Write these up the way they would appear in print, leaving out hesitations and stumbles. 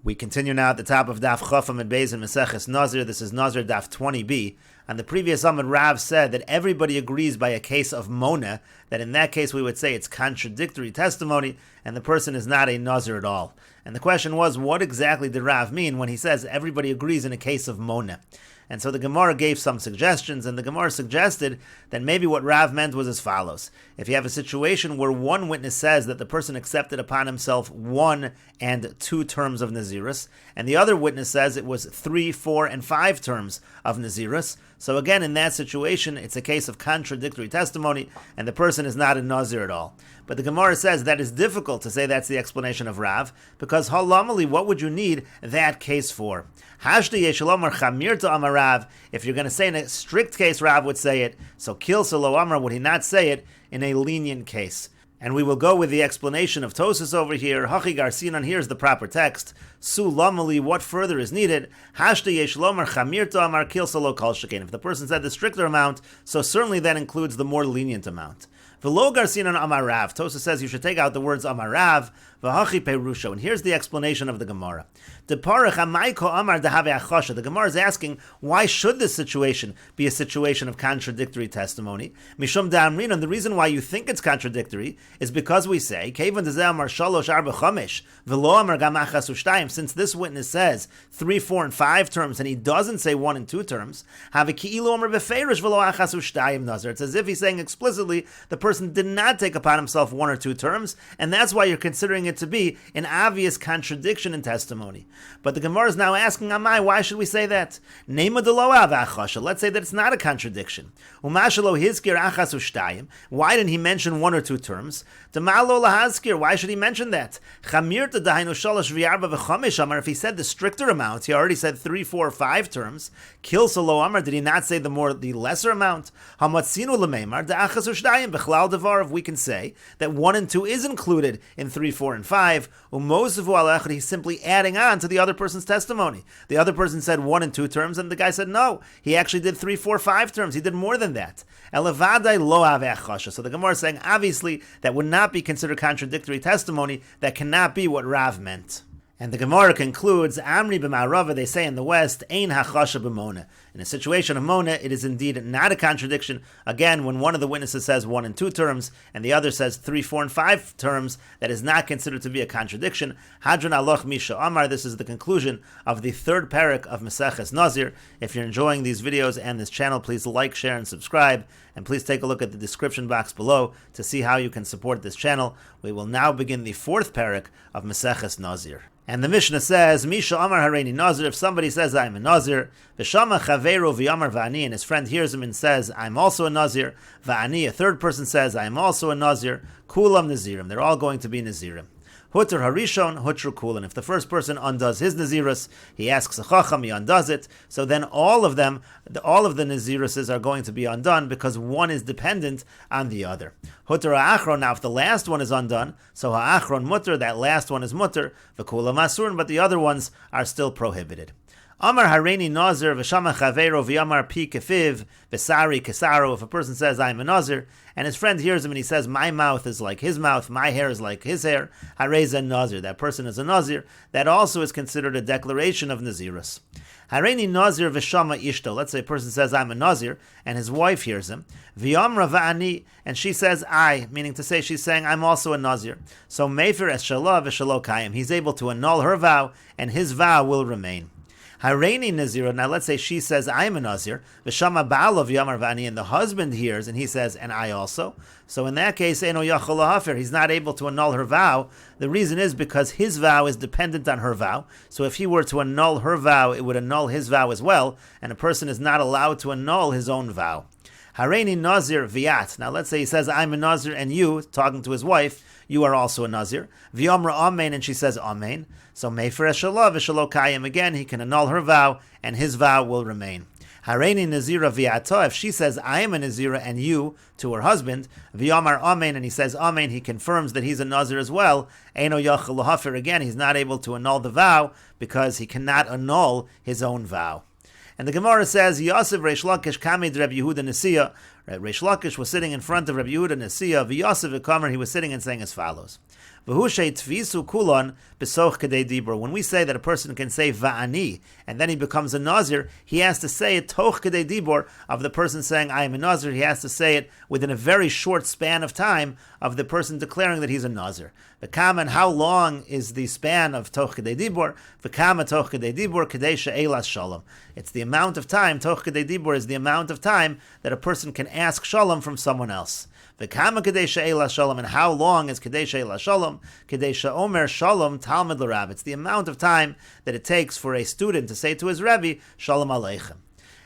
We continue now at the top of Daf Chofam Beis in Meseches Nazir. This is Nazir Daf 20b. On the previous Amud, Rav said that everybody agrees by a case of Mona, that in that case we would say it's contradictory testimony, and the person is not a Nazir at all. And the question was, what exactly did Rav mean when he says everybody agrees in a case of Mona? And so the Gemara gave some suggestions, and the Gemara suggested that maybe what Rav meant was as follows. If you have a situation where one witness says that the person accepted upon himself 1 and 2 terms of Nazirus, and the other witness says it was 3, 4, and 5 terms of Nazirus, so again, in that situation, it's a case of contradictory testimony, and the person is not a Nazir at all. But the Gemara says that is difficult to say that's the explanation of Rav, because halamali, what would you need that case for? Hashdi yeshalomar chamirta amarav. If you're going to say in a strict case, Rav would say it. So kil salo amar, would he not say it in a lenient case? And we will go with the explanation of Tosas over here. Hachi garsinan, here's the proper text. Su lamali, what further is needed? Hashdi yeshalomar chamirta amar kil salo kol shekain. If the person said the stricter amount, so certainly that includes the more lenient amount. V'lo garsinan amarav. Tosas says you should take out the words amarav. V'hachi perusho. And here's the explanation of the Gemara. The Gemara is asking, why should this situation be a situation of contradictory testimony? Mishum da'amrin, and the reason why you think it's contradictory is because we say, since this witness says 3, 4, and 5 terms, and he doesn't say 1 and 2 terms, it's as if he's saying explicitly the person did not take upon himself 1 or 2 terms, and that's why you're considering it to be an obvious contradiction in testimony. But the Gemara is now asking, Amai, why should we say that? Let's say that it's not a contradiction. Why didn't he mention 1 or 2 terms? Why should he mention that? If he said the stricter amount, he already said 3, 4, 5 terms. Did he not say the lesser amount? We can say that 1 and 2 is included in 3, 4, and 5. He's simply adding on to the other person's testimony. The other person said 1 and 2 terms, and the guy said no. He actually did 3, 4, 5 terms. He did more than that. So the Gemara is saying, obviously, that would not be considered contradictory testimony. That cannot be what Rav meant. And the Gemara concludes, Amri b'ma'arava, they say in the West, Ein hachasha b'mona. In a situation of Mona, it is indeed not a contradiction. Again, when one of the witnesses says 1 and 2 terms, and the other says 3, 4, and 5 terms, that is not considered to be a contradiction. Hadron aloch misha amar, this is the conclusion of the 3rd parak of Meseches Nazir. If you're enjoying these videos and this channel, please like, share, and subscribe. And please take a look at the description box below to see how you can support this channel. We will now begin the 4th parak of Meseches Nazir. And the Mishnah says, Misha Amar Hareini Nazir, if somebody says, I'm a Nazir, V'shama Chaveru V'yamar V'ani, and his friend hears him and says, I'm also a Nazir, V'ani, a third person says, I'm also a Nazir, Kulam Nazirim, they're all going to be Nazirim. Hutter Harishon, Hutru Kulan. If the first person undoes his Nazirus, he asks a Chacham, he undoes it, so then all of the Naziruses are going to be undone because one is dependent on the other. Hutter Ha'achron, now if the last one is undone, so Ha'achron Mutter, that last one is Mutter, V'kulam Asurn, but the other ones are still prohibited. Amar Hareini Nazir v'shama Chaveiro v'yamar pi kefiv v'sari kesaro. If a person says I'm a Nazir and his friend hears him and he says my mouth is like his mouth, my hair is like his hair, Hareza Nazir, that person is a Nazir. That also is considered a declaration of Nazirus. Hareini Nazir v'shama ishto. Let's say a person says I'm a Nazir and his wife hears him. V'yamra v'ani, and she says I, meaning to say she's saying I'm also a Nazir. So mefer es shala v'shalo kayim. He's able to annul her vow and his vow will remain. Hareini Nazir, now let's say she says, I am a Nazir, V'shama Baal of Yamar Vani, and the husband hears, and he says, and I also. So in that case, Eno Yachol Lahafer, he's not able to annul her vow. The reason is because his vow is dependent on her vow. So if he were to annul her vow, it would annul his vow as well, and a person is not allowed to annul his own vow. Hareini Nazir V'yat. Now let's say he says, I'm a Nazir, and you, talking to his wife, you are also a Nazir. V'yomra Amen, and she says Amen. So Mefer Eshallah V'shalo Kayim, again, he can annul her vow, and his vow will remain. Hareini Nazira V'yata, if she says I am a Nazira, and you, to her husband, V'yomar Amen, and he says Amen, he confirms that he's a Nazir as well. Eino Yachal Lahafer, again, he's not able to annul the vow, because he cannot annul his own vow. And the Gemara says, Yosef Reish Lakish Kamid Reb Yehuda Nesiya. Reish Lakish was sitting in front of Reb Yehuda Nesiya. V'Yosef V'Kamer, he was sitting and saying as follows. V'hu she'tvisu kulon besoch kedei dibur. When we say that a person can say va'ani, and then he becomes a Nazir, he has to say it toch kedei dibur of the person saying, I am a Nazir. He has to say it within a very short span of time of the person declaring that he's a Nazir. V'kama, and how long is the span of toch kedei dibur? V'kama toch kedei dibur kedei she'elas shalom. It's the amount of time, toch kedei dibur is the amount of time that a person can ask shalom from someone else. V'kama kedei she'elas shalom, and how long is kedei she'elas shalom? Kedei she'omer shalom Talmud l'Rav. It's the amount of time that it takes for a student to say to his Rebbe, Shalom Aleichem.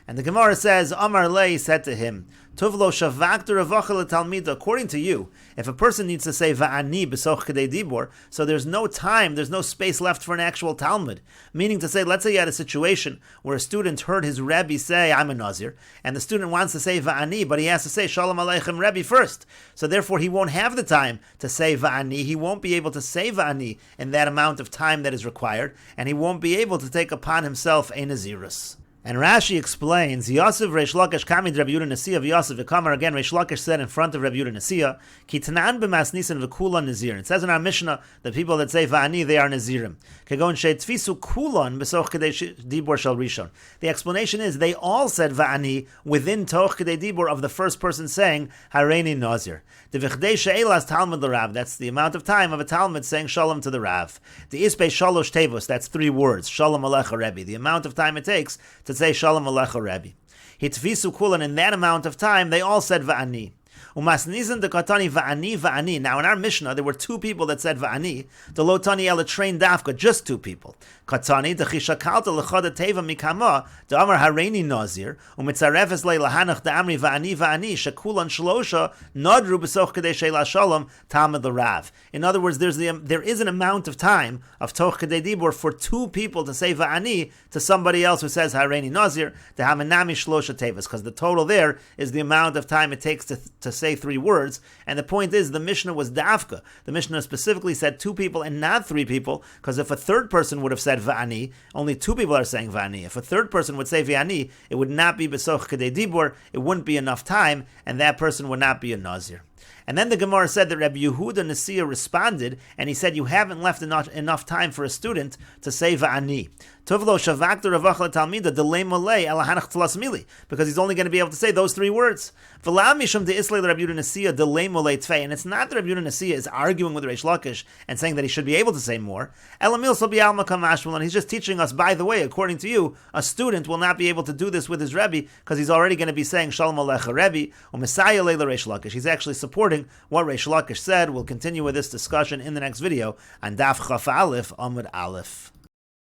And the Gemara says, Amar Lei said to him, Tuvlo shavaktu ravacha letalmida. According to you, if a person needs to say va'ani besoch kedei dibur, so there's no time, there's no space left for an actual Talmud. Meaning to say, let's say you had a situation where a student heard his Rebbe say, I'm a Nazir, and the student wants to say va'ani, but he has to say Shalom Aleichem Rebbe first. So therefore he won't have the time to say va'ani, he won't be able to say va'ani in that amount of time that is required, and he won't be able to take upon himself a Nazirus. And Rashi explains, Yosef Reish Lakish Kamid Rabbi Yehuda Nasiya of Yosef V'Kamar. Again, Reish Lakish said in front of Rabbi Yehuda Nasiya, Ki Tanan b'mas Nisan v'Kulon Nazir. It says in our Mishnah, the people that say Va'ani, they are Nazirim. Kegon she'tfisu Kulon b'soch kedei dibur shel Rishon. The explanation is they all said Va'ani within toch kedei dibur of the first person saying Hareini Nazir. Devichdei she'elas Talmud l'Rav. That's the amount of time of a Talmud saying Shalom to the Rav. The Isbei Shalosh Tevos. That's 3 words. Shalom Alecha Rebbe. The amount of time it takes to say Shalom Alecha Rebbe. Hitvisu kulan, in that amount of time, they all said Va'ani. Umasnizan de katani va'ani va'ani. Now in our Mishnah, there were 2 people that said va'ani. The lotani ela train dafka, just 2 people. Katani de chishakalta lechada teva mikama de amar hareini nazir umitzarefes le lahanach de amri va'ani va'ani shakulan shlosha nadru besoch kedei sheila shalom tamad l'rav. In other words, there is an amount of time of toch kedei dibur for 2 people to say va'ani to somebody else who says hareini nazir de hamanami shlosha tevas, because the total there is the amount of time it takes to say 3 words, and the point is the Mishnah was dafka. The Mishnah specifically said 2 people and not 3 people, because if a third person would have said va'ani, only 2 people are saying va'ani. If a third person would say va'ani, it would not be besoch kedei dibur, it wouldn't be enough time, and that person would not be a Nazir. And then the Gemara said that Rabbi Yehuda Nasiya responded, and he said, you haven't left enough time for a student to say va'ani. Tuvlo shavaktu ravach letalmida delay malay elahanach tlas mili, because he's only going to be able to say those 3 words. V'la mishum de'islei Rabbi Yehuda Nasiya delay malay tvei, and it's not that Rabbi Yehuda Nasiya is arguing with Reish Lakish and saying that he should be able to say more. Elamil so bi'alma kamashmul, and he's just teaching us, by the way, according to you, a student will not be able to do this with his Rebbe because he's already going to be saying Shalom Alecha Rebbe or Messiah Leila Reish Lakish. He's actually supporting what Reish Lakish said. We'll continue with this discussion in the next video on Daf Chaf Aleph Amud Aleph.